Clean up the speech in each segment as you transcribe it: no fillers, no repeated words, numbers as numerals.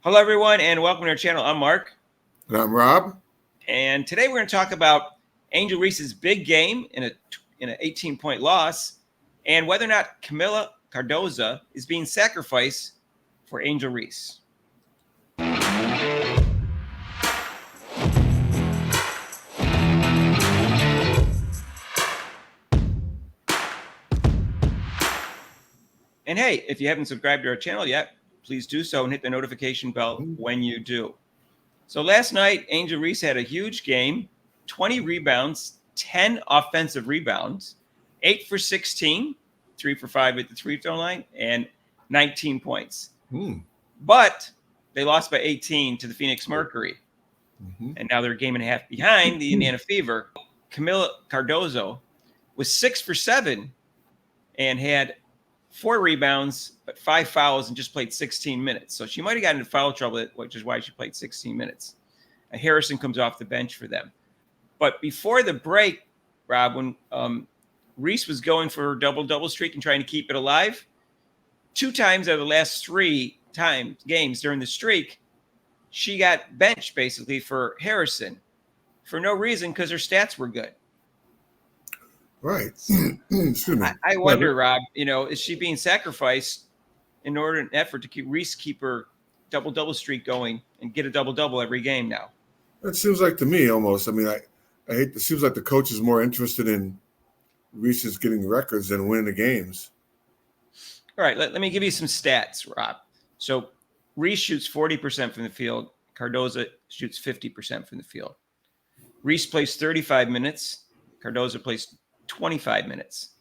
Hello, everyone, and welcome to our channel. I'm Mark. And I'm Rob. And today we're going to talk about Angel Reese's big game in an 18-point loss and whether or not Kamila Cardozo is being sacrificed for Angel Reese. And hey, if you haven't subscribed to our channel yet, please do so and hit the notification bell when you do. So last night, Angel Reese had a huge game, 20 rebounds, 10 offensive rebounds, 8 for 16, 3 for 5 at the free throw line, and 19 points. But they lost by 18 to the Phoenix Mercury. And now they're a game and a half behind the Indiana Fever. Kamila Cardozo was 6 for 7 and had 4 rebounds, but 5 fouls and just played 16 minutes. So she might have gotten into foul trouble, which is why she played 16 minutes. And Harrison comes off the bench for them. But before the break, Rob, when Reese was going for a double-double streak and trying to keep it alive, 2 times out of the last 3 games during the streak, she got benched basically for Harrison for no reason because her stats were good. Right. Excuse me. I wonder, Rob, is she being sacrificed in order an effort to keep her double-double streak going and get a double-double every game now? It seems like to me almost. I mean, I hate. It seems like the coach is more interested in Reese's getting records than winning the games. All right, let me give you some stats, Rob. So Reese shoots 40% from the field. Cardozo shoots 50% from the field. Reese plays 35 minutes. Cardozo plays 25 minutes.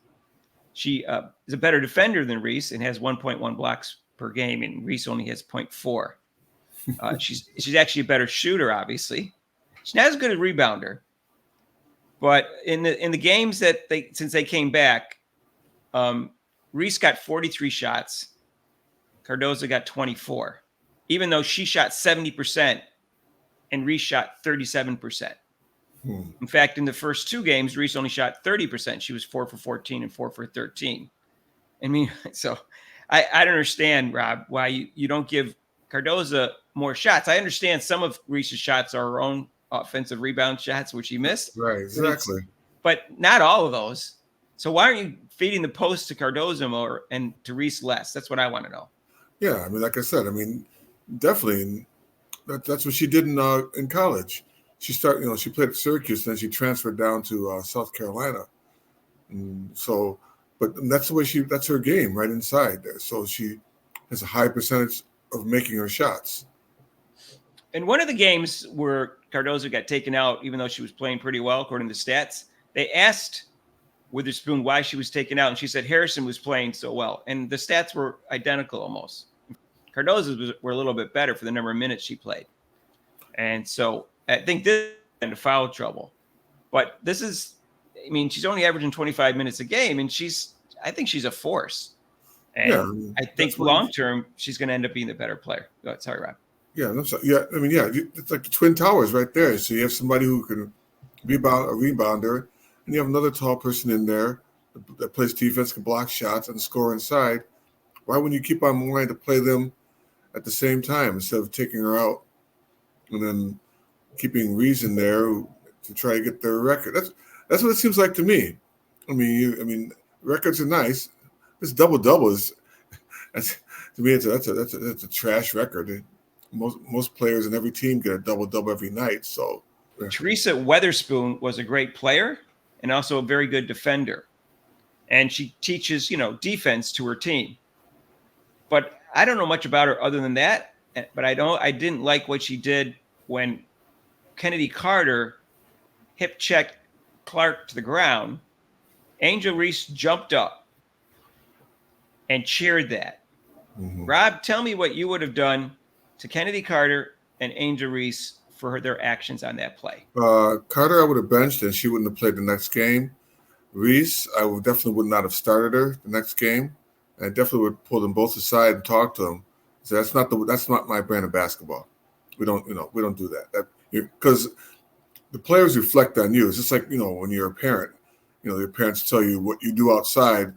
She is a better defender than Reese and has 1.1 blocks per game, and Reese only has 0.4. She's actually a better shooter, obviously. She's not as good a rebounder, but in the games that since they came back, Reese got 43 shots. Cardozo got 24, even though she shot 70% and Reese shot 37%. In fact, in the first 2 games, Reese only shot 30%. She was 4 for 14 and 4 for 13. I mean, so I don't understand, Rob, why you don't give Cardozo more shots. I understand some of Reese's shots are her own offensive rebound shots, which he missed. Right, exactly. But not all of those. So why aren't you feeding the post to Cardozo more and to Reese less? That's what I want to know. Yeah, I mean, like I said, I mean, definitely that's what she did in college. She she played at Syracuse, and then she transferred down to South Carolina. And so, but that's the way that's her game right inside there. So she has a high percentage of making her shots. In one of the games where Cardozo got taken out, even though she was playing pretty well, according to the stats, they asked Witherspoon why she was taken out, and she said Harrison was playing so well. And the stats were identical almost. Cardozo's were a little bit better for the number of minutes she played. And so I think this is into foul trouble. But this is, I mean, she's only averaging 25 minutes a game, and I think she's a force. And yeah, I think long-term, she's going to end up being the better player. Oh, sorry, Rob. Yeah, I mean, it's like the Twin Towers right there. So you have somebody who can rebound, a rebounder, and you have another tall person in there that plays defense, can block shots, and score inside. Why wouldn't you keep on wanting to play them at the same time instead of taking her out and then keeping Reese in there to try to get their record? That's what it seems like to me. I mean, records are nice. This double-double is, to me, that's a trash record. Most players in every team get a double-double every night. So Teresa Weatherspoon was a great player and also a very good defender. And she teaches, defense to her team. But I don't know much about her other than that. But I didn't like what she did when Kennedy Carter hip checked Clark to the ground. Angel Reese jumped up and cheered that. Mm-hmm. Rob, tell me what you would have done to Kennedy Carter and Angel Reese for their actions on that play. Carter, I would have benched, and she wouldn't have played the next game. Reese, I definitely would not have started her the next game. I definitely would pull them both aside and talk to them. So that's not my brand of basketball. We don't do that. Because the players reflect on you. It's just like, when you're a parent, your parents tell you what you do outside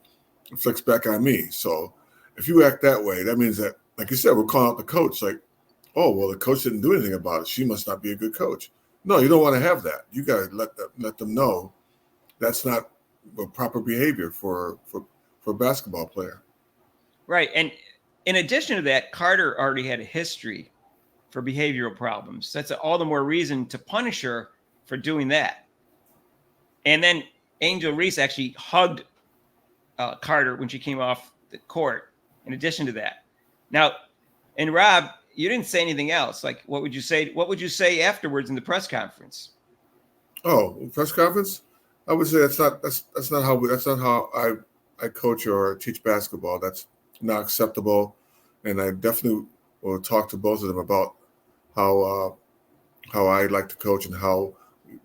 reflects back on me. So if you act that way, that means that, like you said, we're calling out the coach. Like, oh, well, the coach didn't do anything about it. She must not be a good coach. No, you don't want to have that. You got to let them know that's not a proper behavior for a basketball player. Right. And in addition to that, Carter already had a history for behavioral problems. That's all the more reason to punish her for doing that. And then Angel Reese actually hugged Carter when she came off the court, in addition to that. Now, and Rob, you didn't say anything else. Like, what would you say? What would you say afterwards in the press conference? Oh, press conference? I would say that's not how I coach or teach basketball. That's not acceptable. And I definitely will talk to both of them about how I like to coach and how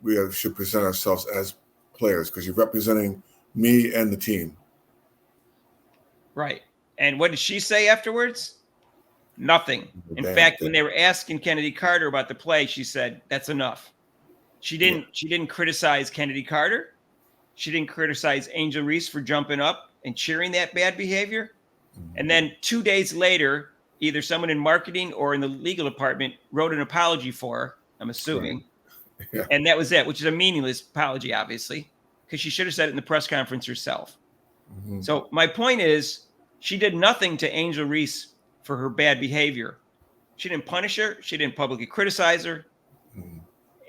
we should present ourselves as players, because you're representing me and the team. Right. And what did she say afterwards? Nothing. In fact, when they were asking Kennedy Carter about the play, she said, "That's enough." She didn't criticize Kennedy Carter. She didn't criticize Angel Reese for jumping up and cheering that bad behavior. Mm-hmm. And then 2 days later, either someone in marketing or in the legal department wrote an apology for her, I'm assuming. Right. Yeah. And that was it, which is a meaningless apology, obviously, because she should have said it in the press conference herself. Mm-hmm. So my point is, she did nothing to Angel Reese for her bad behavior. She didn't punish her. She didn't publicly criticize her. Mm-hmm.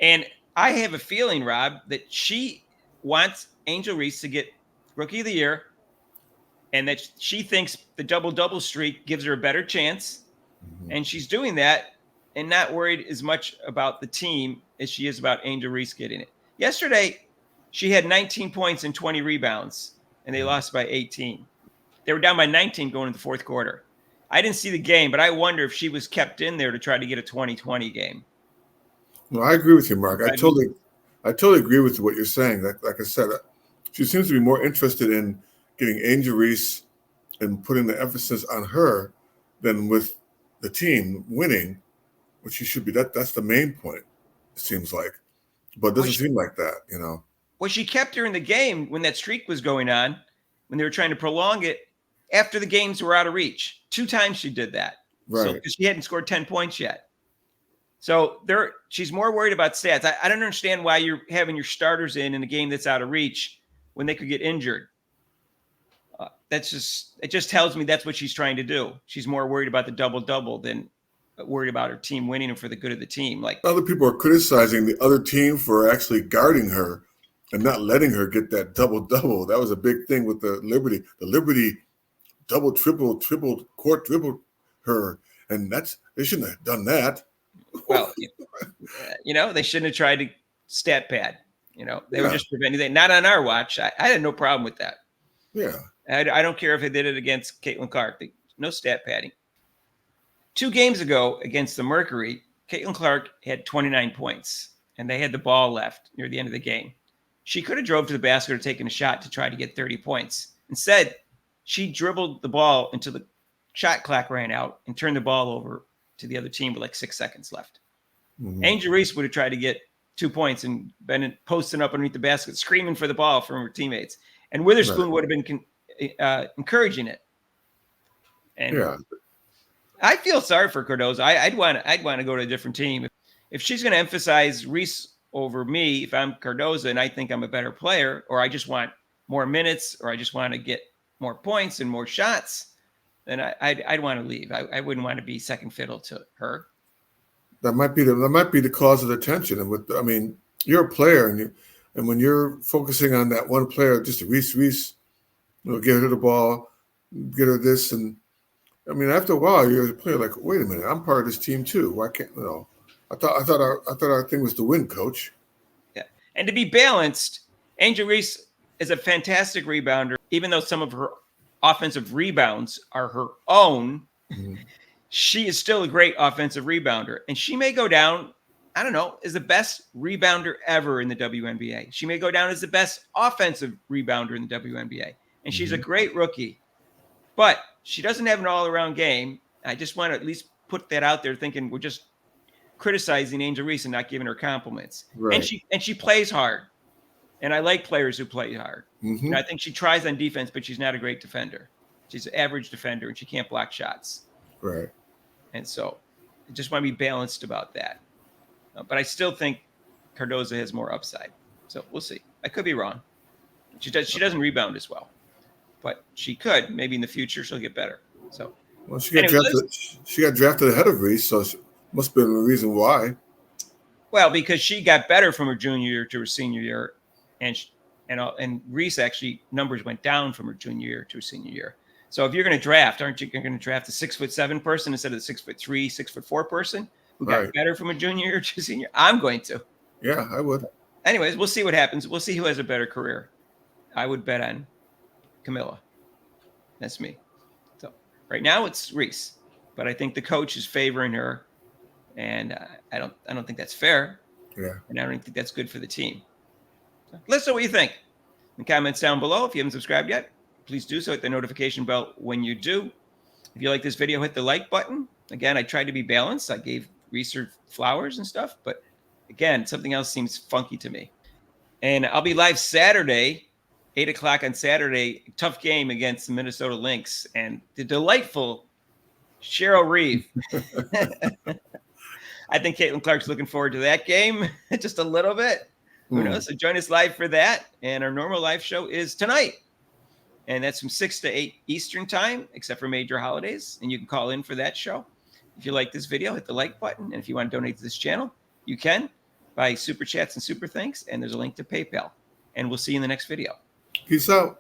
And I have a feeling, Rob, that she wants Angel Reese to get Rookie of the Year, and that she thinks the double-double streak gives her a better chance. Mm-hmm. And she's doing that and not worried as much about the team as she is about Angel Reese getting it. Yesterday, she had 19 points and 20 rebounds, and they lost by 18. They were down by 19 going into the fourth quarter. I didn't see the game, but I wonder if she was kept in there to try to get a 20-20 game. No, I agree with you, Mark. I totally agree with what you're saying. Like I said, she seems to be more interested in getting Angel Reese and putting the emphasis on her than with the team winning, which she should be. That's the main point, it seems like. But it doesn't seem like that, you know. Well, she kept her in the game when that streak was going on, when they were trying to prolong it, after the games were out of reach. 2 times she did that. Right. So, because she hadn't scored 10 points yet. So she's more worried about stats. I don't understand why you're having your starters in a game that's out of reach when they could get injured. It just tells me that's what she's trying to do. She's more worried about the double-double than worried about her team winning and for the good of the team. Like, other people are criticizing the other team for actually guarding her and not letting her get that double-double. That was a big thing with the Liberty. The Liberty double, triple, court dribbled her, and they shouldn't have done that. Well, they shouldn't have tried to stat pad. They were just preventing that. Not on our watch. I had no problem with that. Yeah. I don't care if they did it against Caitlin Clark. No stat padding. 2 games ago against the Mercury, Caitlin Clark had 29 points, and they had the ball left near the end of the game. She could have drove to the basket or taken a shot to try to get 30 points. Instead, she dribbled the ball until the shot clock ran out and turned the ball over to the other team with like 6 seconds left. Mm-hmm. Angel Reese would have tried to get 2 points and been posting up underneath the basket, screaming for the ball from her teammates. And Witherspoon would have been encouraging it. And yeah. I feel sorry for Cardozo. I'd want to go to a different team. If she's going to emphasize Reese over me, if I'm Cardozo and I think I'm a better player, or I just want more minutes, or I just want to get more points and more shots, then I'd want to leave. I wouldn't want to be second fiddle to her. That might be the cause of the tension. And you're a player, and when you're focusing on that one player, just Reese, get her the ball, get her this, and after a while, you're a player like, wait a minute, I'm part of this team too. Why can't I thought our thing was to win, coach. Yeah, and to be balanced, Angel Reese is a fantastic rebounder, even though some of her offensive rebounds are her own. Mm-hmm. She is still a great offensive rebounder, and she may go down, I don't know, as the best rebounder ever in the WNBA. She may go down as the best offensive rebounder in the WNBA, and she's a great rookie, but she doesn't have an all-around game. I just want to at least put that out there, thinking we're just criticizing Angel Reese and not giving her compliments. Right. And she plays hard, and I like players who play hard. Mm-hmm. And I think she tries on defense, but she's not a great defender. She's an average defender, and she can't block shots. Right. And so just want to be balanced about that. But I still think Cardozo has more upside. So we'll see. I could be wrong. She doesn't rebound as well, but she could. Maybe in the future she'll get better. So, well, she got drafted. She got drafted ahead of Reese, so must have been the reason why. Well, because she got better from her junior year to her senior year, and Reese actually numbers went down from her junior year to her senior year. So if you're going to draft, aren't you going to draft a 6'7" person instead of the 6'3", 6'4" person who got better from a junior year to senior? I'm going to. Yeah, I would. Anyways, we'll see what happens. We'll see who has a better career. I would bet on Kamila. That's me. So right now it's Reese, but I think the coach is favoring her, and I don't think that's fair. Yeah, and I don't think that's good for the team. So let us know what you think in the comments down below. If you haven't subscribed yet, please do so. Hit the notification bell when you do. If you like this video, hit the like button. Again, I tried to be balanced. I gave Reese her flowers and stuff, but again, something else seems funky to me. And I'll be live Saturday, 8 o'clock on Saturday. Tough game against the Minnesota Lynx and the delightful Cheryl Reeve. I think Caitlin Clark's looking forward to that game just a little bit. Who knows? So join us live for that. And our normal live show is tonight. And that's from 6 to 8 Eastern time, except for major holidays. And you can call in for that show. If you like this video, hit the like button. And if you want to donate to this channel, you can by super chats and super thanks. And there's a link to PayPal. And we'll see you in the next video. Peace out.